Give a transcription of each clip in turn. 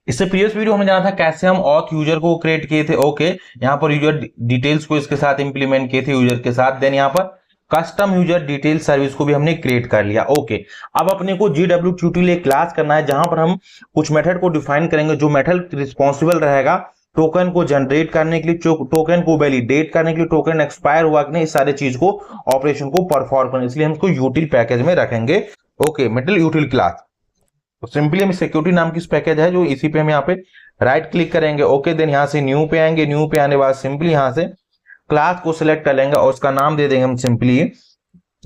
इससे previous video हमें जाना था कैसे हम ऑथ यूजर को क्रिएट किए थे। ओके, यहाँ पर यूजर डिटेल्स को इसके साथ इंप्लीमेंट किए थे यूजर के साथ। देन यहाँ पर कस्टम यूजर डिटेल सर्विस को भी हमने क्रिएट कर लिया। ओके, अब अपने को JWT एक क्लास करना है जहां पर हम कुछ मेथड को डिफाइन करेंगे, जो मेथड रिस्पॉन्सिबल रहेगा टोकन को जनरेट करने के लिए, टोकन को वैलिडेट करने के लिए, टोकन एक्सपायर हुआ कि नहीं, इस सारे चीज को ऑपरेशन को परफॉर्म करने, इसलिए हम इसको यूटिल पैकेज में रखेंगे। Okay, metal यूटिल class. तो सिंपली हम सिक्योरिटी नाम की पैकेज है जो इसी पे हम यहाँ पे राइट क्लिक करेंगे। ओके, देन यहाँ से न्यू पे आएंगे। न्यू पे आने के बाद सिंपली यहाँ से क्लास को सिलेक्ट कर लेंगे और उसका नाम दे देंगे हम सिंपली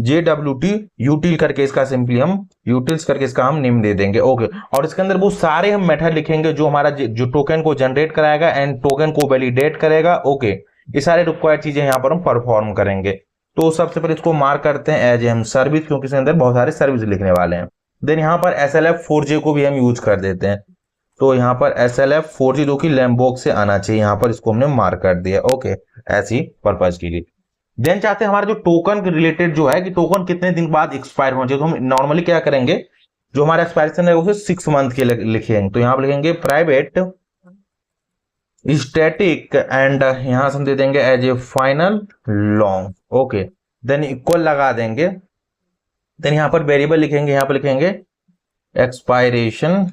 JWT यूटिल करके, इसका सिंपली हम यूटिल्स करके इसका हम नेम दे देंगे। ओके, और इसके अंदर वो सारे हम मेथड लिखेंगे जो हमारा जो टोकन को जनरेट कराएगा एंड टोकन को वैलिडेट करेगा। ओके, ये सारे रिक्वायर्ड चीजें यहाँ पर हम परफॉर्म करेंगे। तो सबसे पहले इसको मार्क करते हैं एज एम सर्विस, क्योंकि इसके अंदर बहुत सारे सर्विस लिखने वाले हैं। देन यहाँ पर SLF4J को भी हम यूज कर देते हैं। तो यहाँ पर SLF4J जो कि लैम्बोक से आना चाहिए, यहाँ पर इसको हमने मार्क कर दिया। ओके, ऐसी पर्पज के लिए। देन चाहते हैं हमारा जो टोकन के रिलेटेड जो है कि टोकन कितने दिन बाद एक्सपायर होना चाहिए, तो हम नॉर्मली क्या करेंगे, जो हमारा एक्सपायरेशन है उसे 6 मंथ के लिखेंगे। तो यहाँ पर लिखेंगे प्राइवेट स्टैटिक एंड यहां से हम दे देंगे as a final long. Okay, then equal लगा देंगे। देन यहां पर वेरिएबल लिखेंगे, यहां पर लिखेंगे एक्सपायरेशन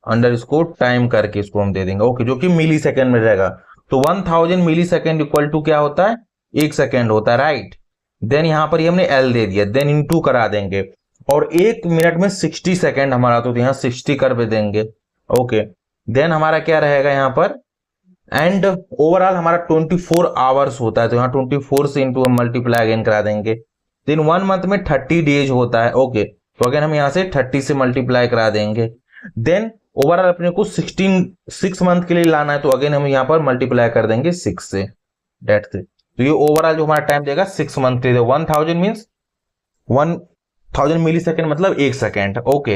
अंडर इसको टाइम करके इसको हम दे देंगे। ओके, जो कि मिली सेकेंड में रहेगा। तो 1000 मिली सेकेंड इक्वल टू क्या होता है, 1 सेकेंड होता है, राइट। देन यहां पर हमने L दे दिया, देन इनटू करा देंगे और 1 मिनट में 60 सेकेंड हमारा, तो यहाँ 60 कर देंगे। ओके, देन हमारा क्या रहेगा यहाँ पर, एंड ओवरऑल हमारा 24 आवर्स होता है, तो यहाँ 24 से इंटू हम मल्टीप्लाई अगेन करा देंगे। देन 1 मंथ में 30 डेज होता है। ओके, तो अगेन हम यहाँ से 30 से मल्टीप्लाई करा देंगे। देन ओवरऑल अपने को 6 मंथ के लिए लाना है, तो अगेन हम यहाँ पर मल्टीप्लाई कर देंगे 6 से, डेट्स इट। तो ये ओवरऑल जो हमारा टाइम देगा 6 मंथ के लिए। 1000 मीन्स 1000 मिली सेकेंड मतलब 1 सेकेंड। ओके,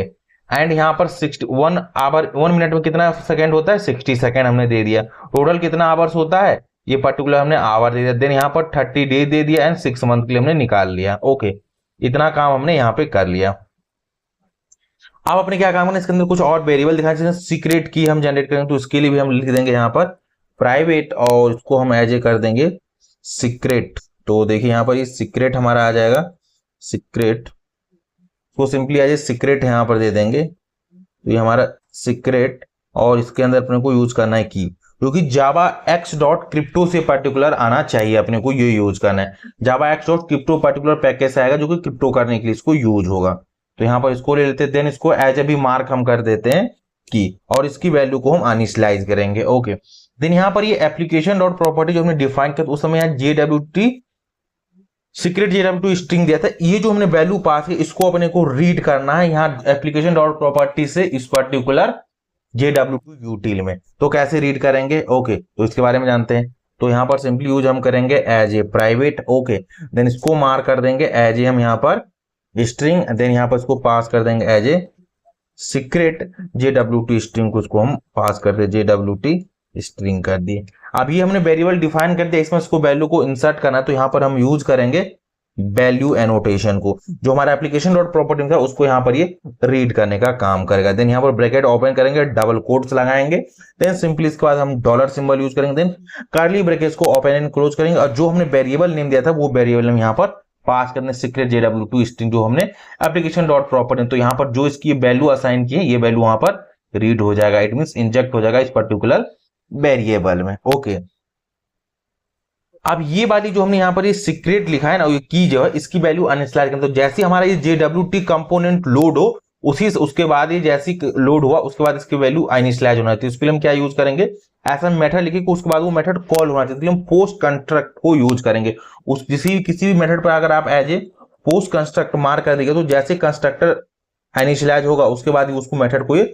एंड यहाँ पर 1 आवर 1 मिनट में कितना सेकेंड होता है, 60 सेकेंड हमने दे दिया। टोटल कितना आवर्स होता है, ये पर्टिकुलर हमने आवर दे दिया। देन यहाँ पर 30 डे दे दिया एंड 6 मंथ के लिए हमने निकाल लिया। ओके, इतना काम हमने यहाँ पे कर लिया। अब अपने क्या काम करना, इसके अंदर कुछ और वेरिएबल दिखाना चाहिए। सीक्रेट की हम जनरेट करेंगे, तो इसके लिए भी हम लिख देंगे यहाँ पर प्राइवेट और इसको हम एज ए कर देंगे सीक्रेट। तो देखिए यहाँ पर ये सीक्रेट हमारा आ जाएगा, सीक्रेट को सिंपली एज ए सीक्रेट यहाँ पर दे देंगे। तो ये हमारा सीक्रेट, और इसके अंदर अपने को यूज करना है की, क्योंकि जावा x.crypto से पर्टिकुलर आना चाहिए, अपने को ये यूज करना है। जावा x.crypto पर्टिकुलर पैकेज आएगा जो कि क्रिप्टो करने के लिए इसको यूज होगा। तो यहाँ पर इसको ले लेते हैं, देन इसको एज ए भी मार्क हम कर देते हैं की, और इसकी वैल्यू को हम इनिशियलाइज करेंगे। ओके, देन यहाँ पर ये एप्लीकेशन डॉट प्रॉपर्टी जो हमने डिफाइन किया, उस समय यहाँ JWT सीक्रेट JWT स्ट्रिंग दिया था, ये जो हमने वैल्यू पास की इसको अपने को रीड करना है यहाँ एप्लीकेशन डॉट प्रॉपर्टी से इस पर्टिकुलर JWT यूटिल में। तो कैसे रीड करेंगे, ओके, तो इसके बारे में जानते हैं। तो यहाँ पर सिंपली यूज हम करेंगे as a private. Okay, then इसको मार्क कर देंगे एज ए हम यहाँ पर स्ट्रिंग, देन यहाँ पर इसको पास कर देंगे as a secret JWT string को इसको हम पास कर दे JWT स्ट्रिंग कर दिए। अब ये हमने वेरिएबल डिफाइन कर दिया, इसमें इसको वैल्यू को इंसर्ट करना है, तो यहाँ पर हम यूज करेंगे वैल्यू एनोटेशन को, जो हमारा एप्लीकेशन डॉट प्रॉपर्टी था उसको यहाँ पर ये रीड करने का काम करेगा। देन यहाँ पर ब्रैकेट ओपन करेंगे, डबल कोट्स लगाएंगे, देन सिंपली इसके बाद हम डॉलर सिंबल यूज करेंगे, देन कर्ली ब्रैकेट्स को ओपन एंड क्लोज करेंगे, और जो हमने वेरिएबल नेम दिया था वो वेरिएबल हम यहाँ पर पास करने सीक्रेट JWT स्ट्रिंग जो हमने एप्लीकेशन डॉट प्रॉपर्टी। तो यहाँ पर जो इसकी वैल्यू असाइन की है ये वैल्यू वहां पर रीड हो जाएगा, इट मींस इंजेक्ट हो जाएगा इस पर्टिकुलर वेरिएबल में। ओके, अब ये वाली जो हमने यहाँ पर ये सीक्रेट लिखा है ना, ये की जो है इसकी वैल्यू अनस्लाइड करें। तो जैसे हमारा ये JWT कंपोनेंट लोड हो उसके बाद ये जैसी लोड हुआ उसके बाद इसकी वैल्यू इनिशियलाइज होना चाहिए। इसके लिए हम क्या यूज करेंगे, ऐसा मेथड लिखे कि उसके बाद वो मेथड कॉल होना चाहिए, हम पोस्ट कंस्ट्रक्ट को यूज करेंगे। उस किसी भी मेथड पर अगर आप as a post construct mark कर देंगे, तो जैसे कंस्ट्रक्टर इनिशियलाइज होगा उसके बाद ही उसको मेथड को ये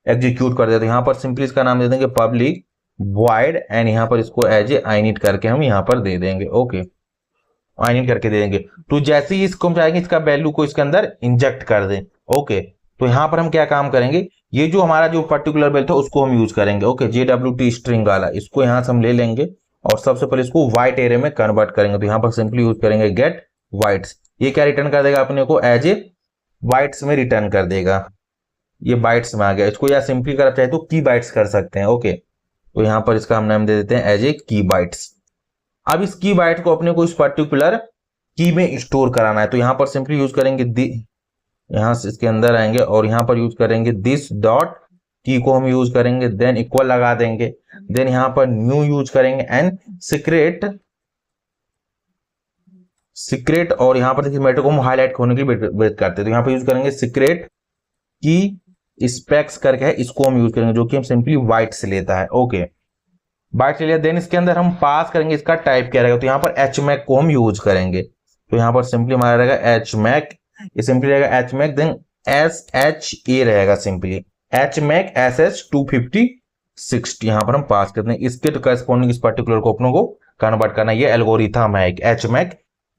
एग्जीक्यूट कर देते हैं। यहाँ पर सिंपली इसका नाम दे देंगे पब्लिक वॉइड, एंड यहाँ पर इसको एज ए इनिट करके हम यहाँ पर दे देंगे। ओके, इनिट करके दे देंगे। तो जैसे ही इसको हम चाहेंगे इसका वैल्यू को इसके अंदर इंजेक्ट कर दें। ओके, तो यहाँ पर हम क्या काम करेंगे, ये जो हमारा जो पर्टिकुलर वैल्यू था उसको हम यूज करेंगे। ओके, JWT स्ट्रिंग वाला इसको यहाँ से हम ले लेंगे और सबसे पहले इसको व्हाइट एरे में कन्वर्ट करेंगे। तो यहाँ पर सिंपली यूज करेंगे गेट व्हाइट्स। ये क्या रिटर्न कर देगा अपने को, एज ए व्हाइट्स में रिटर्न कर देगा। ये बाइट्स में आ गया। इसको या सिंपली कर चाहे तो की बाइट्स कर सकते हैं। ओके, तो यहाँ पर इसका हम नाम दे देते हैं एज ए की बाइट्स। अब इस की बाइट को अपने को इस पर्टिकुलर की में स्टोर कराना है, तो यहाँ पर सिंपली यूज करेंगे यहाँ से इसके अंदर आएंगे और यहाँ पर यूज करेंगे दिस डॉट की को हम यूज करेंगे, देन इक्वल लगा देंगे, देन यहाँ पर न्यू यूज करेंगे एंड सीक्रेट और यहाँ पर देखिए मेथड को हम हाईलाइट होने की वेट करते हैं, तो यहाँ पर यूज करेंगे सीक्रेट की स्पेक्स करके है, इसको हम यूज करेंगे जो कि हम सिंपली वाइट से लेता है। ओके, बाइट ले लिया, देन इसके अंदर हम पास करेंगे इसका टाइप क्या रहेगा, तो यहाँ पर HMAC को हम यूज करेंगे, तो यहाँ पर सिंपली हमारा रहेगा HMAC, ये सिंपली रहेगा HMAC, देन SHA रहेगा सिंपली HMAC SS25060 यहाँ पर हम पास करते हैं। इसके तो करस्पॉन्डिंग इस पर्टिकुलर को अपनों को कन्वर्ट करना, ये एल्गोरिथम है HMAC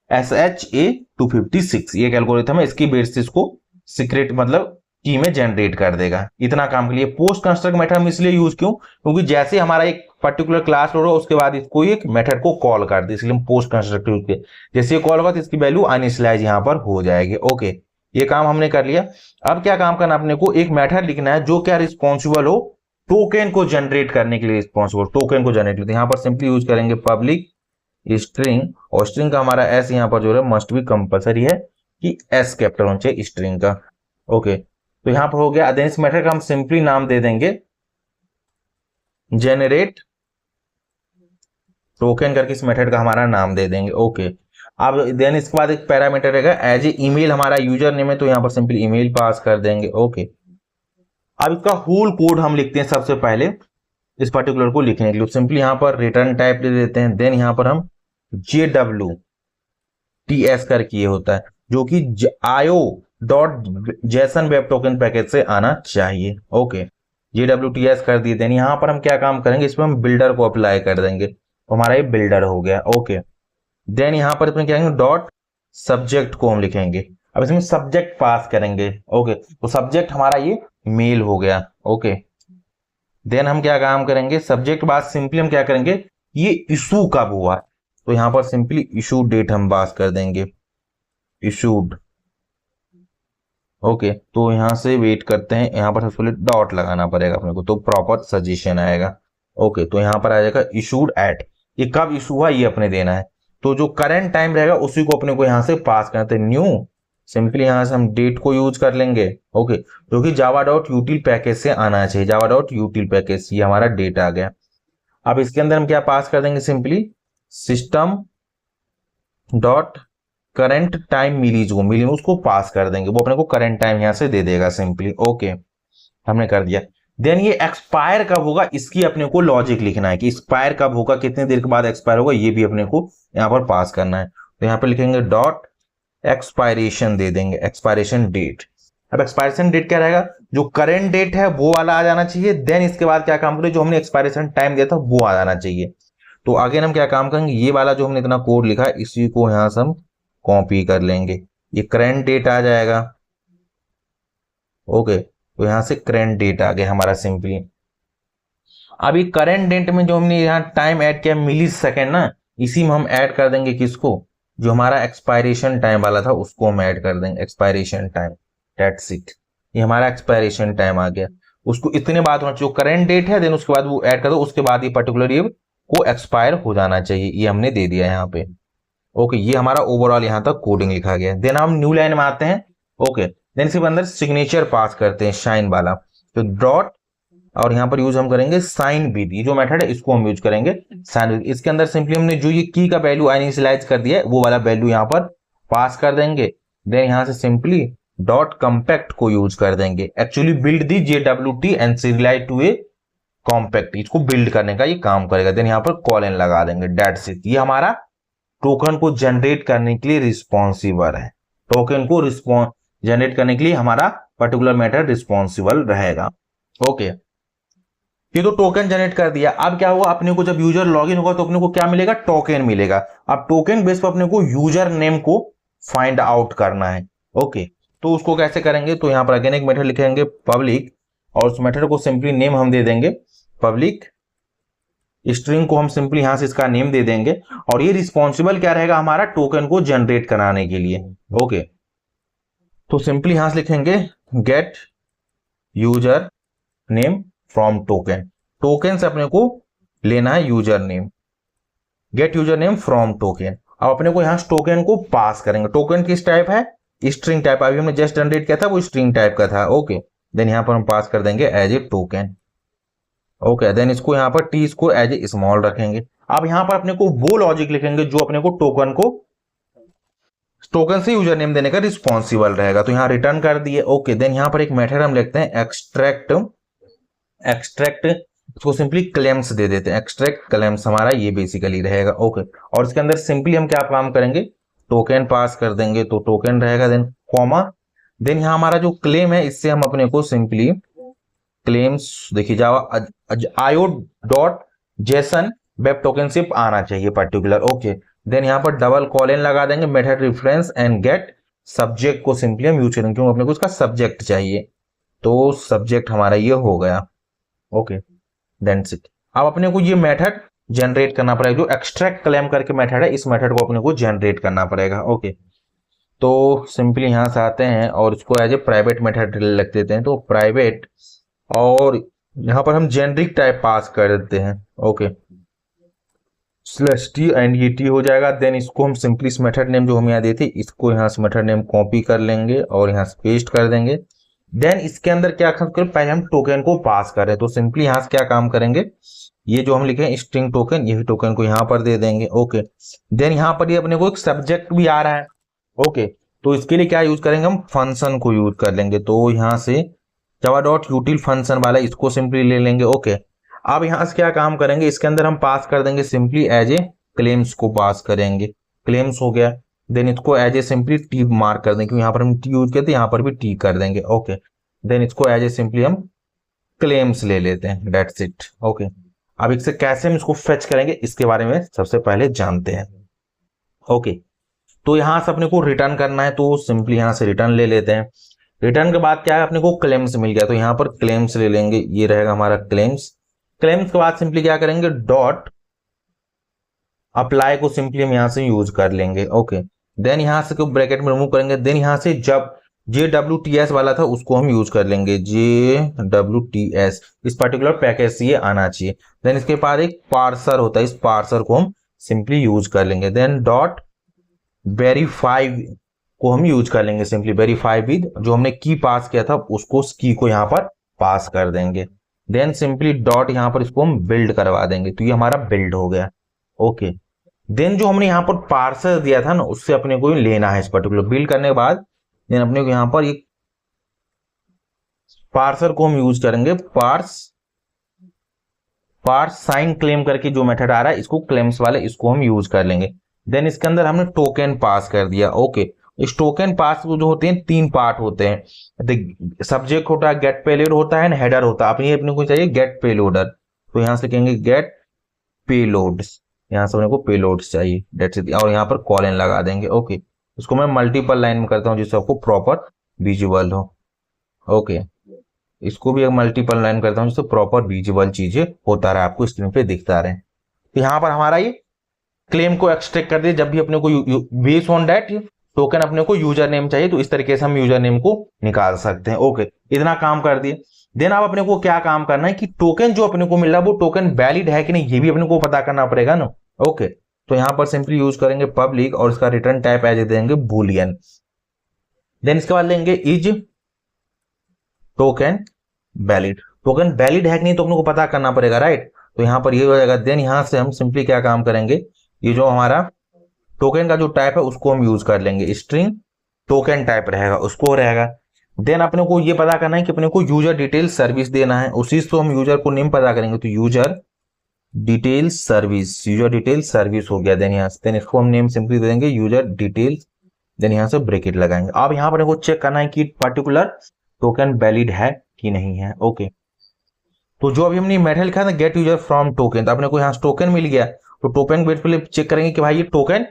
SHA256, ये एक एल्गोरिथम है, इसकी बेसिस को सीक्रेट मतलब की में जनरेट कर देगा। इतना काम के लिए पोस्ट कंस्ट्रक्ट मेथड हम इसलिए यूज क्यों, क्योंकि जैसे हमारा एक पर्टिकुलर क्लास लोड हो उसके बाद इसको एक मेथड को कॉल कर दे, इसलिए हम पोस्ट कंस्ट्रक्ट यूज किए। जैसे कॉल होगा तो इसकी वैल्यू अनिशियलाइज यहाँ पर हो जाएगी। ओके, ये काम हमने कर लिया। अब क्या काम करना, अपने को एक मेथड लिखना है जो क्या रिस्पॉन्सिबल हो टोकन को जनरेट करने के लिए, रिस्पॉन्सिबल टोकन को जनरेट करते हैं। यहाँ पर सिंपली यूज करेंगे पब्लिक स्ट्रिंग, और स्ट्रिंग का हमारा एस यहाँ पर जो है मस्ट भी कंपलसरी है कि एस कैपिटल होना चाहिए स्ट्रिंग का। ओके, तो यहां पर हो गया। देन इस मेथड का हम सिंपली नाम दे देंगे जेनरेट टोकन करके, इस मेथड का हमारा नाम दे देंगे। ओके, अब देन इसके बाद एक पैरामीटर रहेगा एज ए ईमेल, हमारा यूजर नेम है तो यहां पर सिंपली ईमेल पास कर देंगे। ओके, अब इसका होल कोड हम लिखते हैं सबसे पहले इस पर्टिकुलर को लिखने के लिए, सिंपली यहां पर रिटर्न टाइप दे देते हैं, देन यहां पर हम JWTS करके ये होता है जो कि IO.JSON वेब टोकन पैकेज से आना चाहिए। ओके, JWTS कर दिए, देन यहां पर हम क्या काम करेंगे, इसमें हम बिल्डर को अप्लाई कर देंगे, तो हमारा ये बिल्डर हो गया। ओके, देन यहां पर इसमें क्या करेंगे, डॉट सब्जेक्ट को हम लिखेंगे, अब इसमें सब्जेक्ट पास करेंगे। ओके, तो सब्जेक्ट हमारा ये मेल हो गया। ओके, देन हम क्या काम करेंगे, सब्जेक्ट बाद सिंपली हम क्या करेंगे, ये इशू कब हुआ, तो यहां पर सिंपली इशू डेट हम पास कर देंगे, इशूड। ओके, तो यहां से वेट करते हैं, यहां पर सबसे पहले डॉट लगाना पड़ेगा अपने को, तो प्रॉपर सजेशन आएगा। ओके, तो यहां पर आ जाएगा इशूड एट, ये कब इशू हुआ ये अपने देना है, तो जो करंट टाइम रहेगा उसी को अपने को यहां से पास करते हैं। न्यू सिंपली यहां से हम डेट को यूज कर लेंगे। ओके, जो कि java.util पैकेज से आना चाहिए, java.util पैकेज, ये हमारा डेट आ गया। अब इसके अंदर हम क्या पास कर देंगे, simply system dot current time milli, जो मिली उसको पास कर देंगे, वो अपने को करंट टाइम यहां से दे देगा सिंपली। ओके, हमने कर दिया। देन ये एक्सपायर कब होगा इसकी अपने को लॉजिक लिखना है कि एक्सपायर कब होगा, कितने देर के बाद एक्सपायर होगा, ये भी अपने को यहाँ पर पास करना है, तो यहाँ पर लिखेंगे डॉट एक्सपायरेशन दे देंगे, एक्सपायरेशन डेट। अब एक्सपायरेशन डेट क्या रहेगा, जो करंट डेट है वो वाला आ जाना चाहिए, देन इसके बाद क्या काम करें, जो हमने एक्सपायरेशन टाइम दिया था वो आ जाना चाहिए। तो आगे हम क्या काम करेंगे, ये वाला जो हमने इतना कोड लिखा है इसी को यहां से हम कॉपी कर लेंगे, ये करंट डेट आ जाएगा। ओके, तो यहां से करंट डेट आ गया हमारा सिंपली। अभी करंट डेट में जो हमने यहाँ टाइम ऐड किया मिली सेकेंड ना, इसी में हम ऐड कर देंगे किसको, जो हमारा एक्सपायरेशन टाइम वाला था उसको हम ऐड कर देंगे, एक्सपायरेशन टाइम, दैट्स इट, ये हमारा एक्सपायरेशन टाइम आ गया। उसको इतने बाद होना चाहिए, करंट डेट है देन उसके बाद वो ऐड कर दो, उसके बाद ये पर्टिकुलर ये को एक्सपायर हो जाना चाहिए, ये हमने दे दिया यहाँ पे। ओके, ये हमारा ओवरऑल यहाँ तक कोडिंग लिखा गया है। देन हम न्यू लाइन में आते हैं। ओके, देन इसके अंदर सिग्नेचर पास करते हैं शाइन वाला, तो डॉट और यहाँ पर यूज हम करेंगे साइन विद, ये जो मेथड है इसको हम यूज करेंगे साइन विद। इसके अंदर सिंपली हमने जो ये की का वैल्यू इनिशियलाइज कर दिया है वो वाला वैल्यू यहाँ पर पास कर देंगे। देन यहाँ से सिंपली डॉट कॉम्पैक्ट को यूज कर देंगे, actually build the JWT and serialize to a compact, इसको बिल्ड करने का ये काम करेगा। देन यहाँ पर कॉलन लगा देंगे, दैट्स इट, ये हमारा टोकन को जनरेट करने के लिए रिस्पॉन्सिबल है, टोकन को जनरेट करने के लिए हमारा पर्टिकुलर मेथड रिस्पॉन्सिबल रहेगा। ओके, ये तो टोकन जनरेट कर दिया। अब क्या होगा, अपने को जब यूजर लॉगिन होगा तो अपने को क्या मिलेगा, टोकन मिलेगा। अब टोकन बेस पर अपने को यूजर नेम को फाइंड आउट करना है। ओके, तो उसको कैसे करेंगे, तो यहाँ पर अगेन एक मेथड लिखेंगे पब्लिक, और उस मेथड को सिंपली नेम हम दे देंगे पब्लिक स्ट्रिंग को हम सिंपली यहां से इसका नेम दे देंगे, और ये रिस्पॉन्सिबल क्या रहेगा हमारा टोकन को जनरेट कराने के लिए। ओके, तो सिंपली यहां से लिखेंगे gate user name from token, token से अपने को लेना है user name, gate user name from token. अब अपने को यहाँ टोकन को पास करेंगे, टोकन किस टाइप है, स्ट्रिंग टाइप, अभी हमने जस्ट जनरेट किया था वो स्ट्रिंग टाइप का था। ओके, देन यहाँ पर हम पास कर देंगे as a token. Okay, then इसको यहाँ पर टी इसको एज ए स्मॉल रखेंगे। अब यहाँ पर अपने को वो लॉजिक लिखेंगे जो अपने को टोकन से यूजर नेम देने का रिस्पॉन्सिबल रहेगा। तो यहाँ रिटर्न कर दिए। ओके, देन यहाँ पर एक मेथड हम लिखते हैं एक्सट्रैक्ट, इसको सिंपली क्लेम्स दे देते हैं, एक्सट्रैक्ट क्लेम्स हमारा ये बेसिकली रहेगा। ओके, और इसके अंदर सिंपली हम क्या काम करेंगे, टोकन पास कर देंगे, तो टोकन रहेगा, देन कॉमा, देन यहाँ हमारा जो क्लेम है इससे हम अपने को सिंपली क्लेम्स, देखिए जावा आयो डॉट जेसन वेब टोकनशिप आना चाहिए पर्टिकुलर। ओके, देन यहाँ पर डबल कॉलन लगा देंगे, method reference and get subject को सिंपली हम यूज करेंगे क्योंकि अपने को इसका सब्जेक्ट चाहिए, तो सब्जेक्ट हमारा ये हो गया। Okay, that's it. अब अपने को ये मेथड जनरेट करना पड़ेगा, जो एक्सट्रैक्ट क्लेम करके मेथड है, इस मेथड को अपने को जनरेट करना पड़ेगा। ओके, तो सिंपली यहां से आते हैं और इसको एज ए प्राइवेट मेथड लिख देते हैं, तो प्राइवेट, और यहां पर हम जेनरिक टाइप पास कर देते हैं। ओके, स्लैश टी एंड ये टी हो जाएगा। देन इसको हम सिंपली इस मेथड नेम जो हम यहाँ देते इसको यहाँ से मेथड नेम कॉपी कर लेंगे और यहाँ से पेस्ट कर देंगे। देन इसके अंदर क्या करें, पहले हम टोकन को पास करें, तो सिंपली यहाँ से क्या काम करेंगे, ये जो हम लिखे स्ट्रिंग टोकन, यही टोकन को यहाँ पर दे देंगे। ओके, देन यहाँ पर ये अपने को एक सब्जेक्ट भी आ रहा है। ओके, तो इसके लिए क्या यूज करेंगे, हम फंक्शन को यूज कर लेंगे, तो यहाँ से जावा डॉट यूटिल फंक्शन वाला इसको सिंपली ले लेंगे। ओके, अब यहाँ से क्या काम करेंगे, इसके अंदर हम पास कर देंगे सिंपली एज ए क्लेम्स को पास करेंगे, क्लेम्स हो गया। देन इसको as a simply T mark कर देंगे क्योंकि यहाँ पर हम टी यूज करते हैं, यहाँ पर भी टी कर देंगे। ओके, देन इसको एज ए सिंपली हम क्लेम्स ले लेते हैं, दैट्स इट। ओके, अब इससे कैसे हम इसको फेच करेंगे इसके बारे में सबसे पहले जानते हैं। ओके, तो यहां से अपने को रिटर्न करना है, तो सिंपली यहां से रिटर्न ले लेते हैं। रिटर्न के बाद क्या है, अपने को क्लेम्स मिल गया, तो यहां पर क्लेम्स ले लेंगे, ये रहेगा हमारा क्लेम्स। क्लेम्स के बाद सिंपली क्या करेंगे, डॉट अप्लाई को सिंपली हम यहां से यूज कर लेंगे। ओके, देन यहां से ब्रैकेट में रिमूव करेंगे, देन यहां से जब JWTS वाला था उसको हम यूज कर लेंगे, JWTS, इस पर्टिकुलर पैकेज से ये आना चाहिए। देन इसके बाद एक पार्सर होता है, इस पार्सर को हम सिंपली यूज कर लेंगे। देन डॉट वेरीफाई को हम यूज कर लेंगे, सिंपली वेरीफाई विद, जो हमने की पास किया था उसको, उस की को यहाँ पर पास कर देंगे। देन सिंपली डॉट यहाँ पर इसको हम बिल्ड करवा देंगे, तो ये हमारा बिल्ड हो गया। ओके, देन जो हमने यहाँ पर पार्सर दिया था ना उससे अपने को लेना है इस पर्टिकुलर, बिल्ड करने के बाद देन अपने को यहाँ पर एक पार्सर को हम यूज करेंगे, पार्स साइन क्लेम करके जो मेथड आ रहा है, इसको क्लेम्स वाले इसको हम यूज कर लेंगे। देन इसके अंदर हमने टोकन पास कर दिया। ओके, इस टोकन पास जो होते हैं 3 पार्ट होते हैं, सब्जेक्ट होता है, गेट पेलोड होता है, हेडर होता है। अपने को चाहिए गेट पेलोडर, तो यहां से कहेंगे गेट पेलोड्स, यहां से अपने को पेलोड्स चाहिए, डेट्स इट, और यहाँ पर कॉलन लगा देंगे। ओके, इसको मैं मल्टीपल लाइन में करता हूँ जिससे आपको प्रॉपर विजुअल हो। ओके, इसको भी एक मल्टीपल लाइन करता हूँ जिससे प्रॉपर विजुअल चीजें होता रहे, आपको स्क्रीन पे दिखता रहे। तो यहाँ पर हमारा ये क्लेम को एक्सट्रैक्ट कर दिया, जब भी अपने को बेस्ड ऑन दैट टोकन अपने को यूजर नेम चाहिए, तो इस तरीके से हम यूजर नेम को निकाल सकते हैं। ओके, इतना काम कर दिए। देन अब अपने को क्या काम करना है कि टोकन जो अपने को मिल रहा है वो टोकन वैलिड है कि नहीं, ये भी अपने को पता करना पड़ेगा ना। ओके, तो यहां पर सिंपली यूज करेंगे पब्लिक और इसका रिटर्न टाइप एज देंगे बूलियन। देन इसके बाद लेंगे is token valid, token valid है कि नहीं तो अपने को पता करना पड़ेगा, राइट। तो यहां पर ये हो जाएगा। देन यहां से हम सिंपली क्या काम करेंगे, ये जो हमारा टोकन का जो टाइप है उसको हम यूज कर लेंगे, स्ट्रिंग टोकन टाइप रहेगा, उसको रहेगा। देन अपने को ये पता करना है कि अपने को यूजर डिटेल सर्विस देना है, उसी से हम यूजर को नेम पता करेंगे, तो यूजर डिटेल सर्विस हो गया। देन यहाँ से देन इसको हम नेम सिंपली दे देंगे यूजर डिटेल्स, देन यहाँ से ब्रैकेट लगाएंगे। अब यहाँ पर अपने को चेक करना है कि पर्टिकुलर टोकन वैलिड है कि नहीं है। ओके, तो जो अभी हमने मेथड लिखा था गेट यूजर फ्रॉम टोकन, तो अपने को यहाँ से टोकन मिल गया, तो टोकन वेट पे चेक करेंगे कि भाई ये टोकन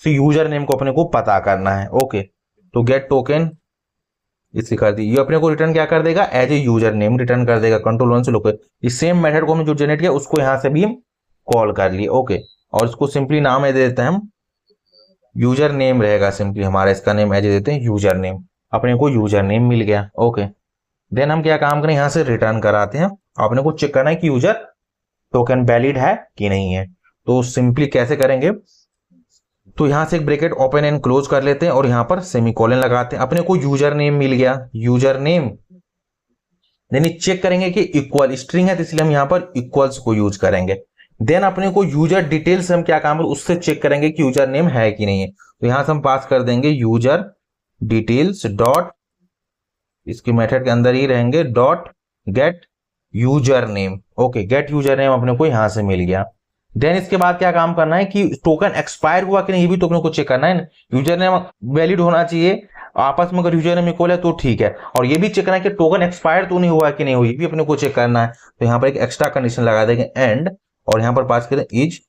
से यूजर नेम को अपने को पता करना है। ओके, तो गेट टोकन इसे कर दी, ये अपने को रिटर्न क्या कर देगा, as a user name return कर देगा। कंट्रोल 1 से लोग इस सेम मेथड को हमने जो जनरेट किया उसको यहाँ से भी हम कॉल कर लिए। ओके, और इसको सिंपली नाम दे देते हैं हम, यूजर नेम रहेगा सिंपली हमारा, इसका नेम एज देते हैं यूजर नेम, अपने को यूजर नेम मिल गया। ओके, देन हम क्या काम करें, यहां से रिटर्न कराते हैं। आपने को चेक करना है कि यूजर टोकन वैलिड है कि नहीं है। तो सिंपली कैसे करेंगे, तो यहां से एक ब्रैकेट ओपन एंड क्लोज कर लेते हैं और यहां पर सेमीकोलन लगाते हैं। अपने को यूजर नेम मिल गया, यूजर नेम, यानी चेक करेंगे कि इक्वल स्ट्रिंग है तो इसलिए हम यहां पर इक्वल्स को यूज करेंगे। देन अपने को यूजर डिटेल्स हम क्या काम है उससे चेक करेंगे कि यूजर नेम है कि नहीं है। तो यहां से हम पास कर देंगे यूजर डिटेल्स डॉट, इसके मेथड के अंदर ही रहेंगे, dot gate user name. Okay, gate user name अपने को यहां से मिल गया। देन इसके बाद क्या काम करना है कि टोकन एक्सपायर हुआ कि नहीं ये भी तो अपने को चेक करना है। यूजर नेम वैलिड होना चाहिए, आपस में अगर यूजर नेम इक्वल है तो ठीक है, और ये भी चेक करना है कि टोकन एक्सपायर तो नहीं हुआ कि नहीं हुआ, ये भी अपने को चेक करना है। तो यहाँ पर एक एक्स्ट्रा कंडीशन लगा देंगे एंड, और यहाँ पर पास करें इज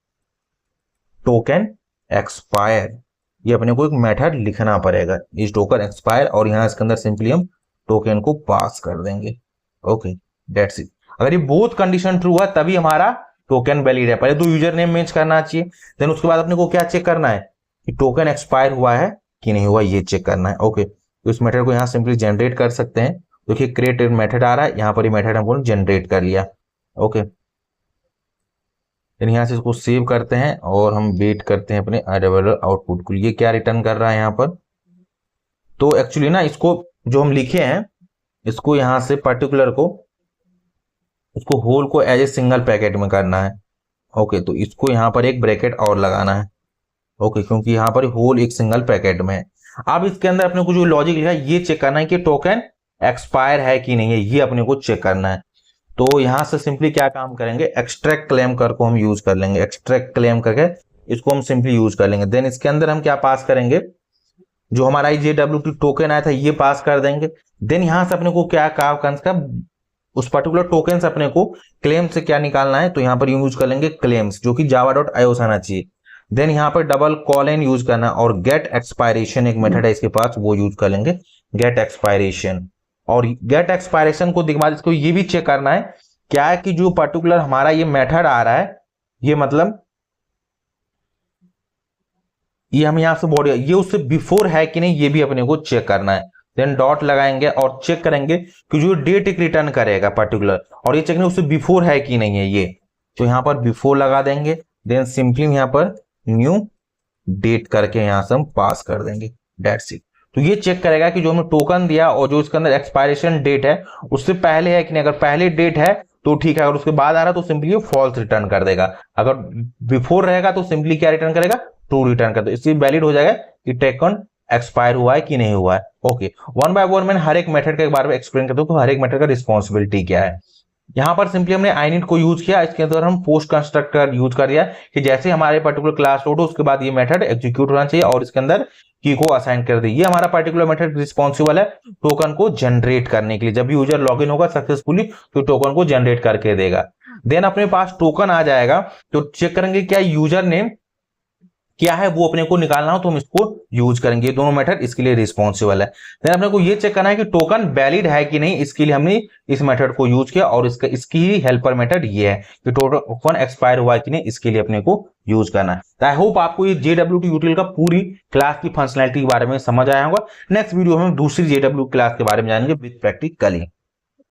टोकन एक्सपायर। ये अपने को एक मेथड लिखना पड़ेगा, इज टोकन एक्सपायर, और यहाँ इसके अंदर सिंपली हम टोकन को पास कर देंगे। Okay, that's it. अगर ये बोथ कंडीशन ट्रू है तभी हमारा टोकन वैलिड है। पहले तो यूजर नेम मैच करना चाहिए, देन उसके बाद अपने को क्या चेक करना है कि टोकन एक्सपायर हुआ है कि नहीं हुआ, ये चेक करना है। ओके, तो इस मेथड को यहाँ सिंपली जनरेट कर सकते हैं। देखिए क्रिएट मेथड आ रहा है, यहाँ पर ये मेथड हमको जनरेट कर लिया। ओके, यहाँ से इसको सेव करते हैं और हम वेट करते हैं अपने अवेलेबल आउटपुट को। ये क्या रिटर्न कर रहा है यहाँ पर, तो एक्चुअली ना इसको जो हम लिखे हैं इसको यहाँ से पर्टिकुलर को, उसको होल को एज ए सिंगल पैकेट में करना है। ओके, तो इसको यहाँ पर एक ब्रैकेट और लगाना है। ओके, क्योंकि यहाँ पर होल एक सिंगल पैकेट में है। अब इसके अंदर अपने को जो लॉजिक लिखा है ये चेक करना है कि टोकन एक्सपायर है कि नहीं है, ये अपने को चेक करना है। तो यहां से सिंपली क्या काम करेंगे, एक्सट्रैक्ट क्लेम कर को हम यूज कर लेंगे। एक्सट्रैक्ट क्लेम करके इसको हम सिंपली यूज कर लेंगे। देन इसके अंदर हम क्या पास करेंगे, जो हमारा JWT टोकन आया था ये पास कर देंगे। देन यहां से अपने को क्या काम करना, उस पर्टिकुलर टोकन से अपने को क्लेम से क्या निकालना है, तो यहां पर यूज कर लेंगे क्लेम्स, जो कि java.io आना चाहिए। देन यहाँ पर डबल कॉलन यूज करना, और गेट एक्सपायरेशन एक मेथड है इसके पास, वो यूज कर लेंगे गेट एक्सपायरेशन। और गेट एक्सपायरेशन को दिखा इसको ये भी चेक करना है क्या है कि जो पर्टिकुलर हमारा ये मेथड आ रहा है, ये मतलब ये हम यहां से बॉडी ये उससे बिफोर है कि नहीं, ये भी अपने को चेक करना है। देन डॉट लगाएंगे और चेक करेंगे कि जो डेट एक रिटर्न करेगा पर्टिकुलर, और ये चेक नहीं उससे बिफोर है कि नहीं है ये, तो यहां पर बिफोर लगा देंगे। देन सिंपली यहां पर न्यू डेट करके यहां से हम पास कर देंगे, दैट्स इट। तो ये चेक करेगा कि जो हमने टोकन दिया और जो इसके अंदर एक्सपायरेशन डेट है उससे पहले है कि नहीं। अगर पहले डेट है तो ठीक है, अगर उसके बाद आ रहा तो सिंपली ये फॉल्स रिटर्न कर देगा। अगर बिफोर रहेगा तो सिंपली क्या रिटर्न करेगा, ट्रू रिटर्न कर दो। इससे वैलिड हो जाएगा कि टोकन एक्सपायर हुआ है कि नहीं हुआ है। ओके, वन बाय वन मैंने हर एक मेथड के बारे में एक्सप्लेन करता हूं, तो हर एक मेथड का रिस्पॉन्सिबिलिटी क्या है। यहां पर सिंपली हमने init को यूज किया, इसके अंदर हम पोस्ट कंस्ट्रक्टर यूज कर दिया कि जैसे हमारे पर्टिकुलर क्लास लोड हो उसके बाद ये मेथड एग्जीक्यूट होना चाहिए और इसके अंदर की को असाइन कर दी। ये हमारा पर्टिकुलर मेथड रिस्पॉन्सिबल है टोकन को जनरेट करने के लिए। जब यूजर लॉगिन होगा सक्सेसफुली तो टोकन को जनरेट करके देगा। देन अपने पास टोकन आ जाएगा तो चेक करेंगे क्या यूजर नेम क्या है वो अपने को निकालना हो तो हम इसको यूज करेंगे। ये दोनों मेथड इसके लिए रिस्पॉन्सिबल है। देन अपने को ये चेक करना है कि टोकन वैलिड है कि नहीं, इसके लिए हमने इस मेथड को यूज किया और इसकी ही हेल्पर मेथड ये है कि टोकन एक्सपायर हुआ है कि नहीं, इसके लिए अपने को यूज करना है। तो आई होप आपको ये JWT यूटिल का पूरी क्लास की फंक्शनैलिटी के बारे में समझ आया होगा। नेक्स्ट वीडियो में हम दूसरी JWT क्लास के बारे में जानेंगे विद प्रैक्टिकली।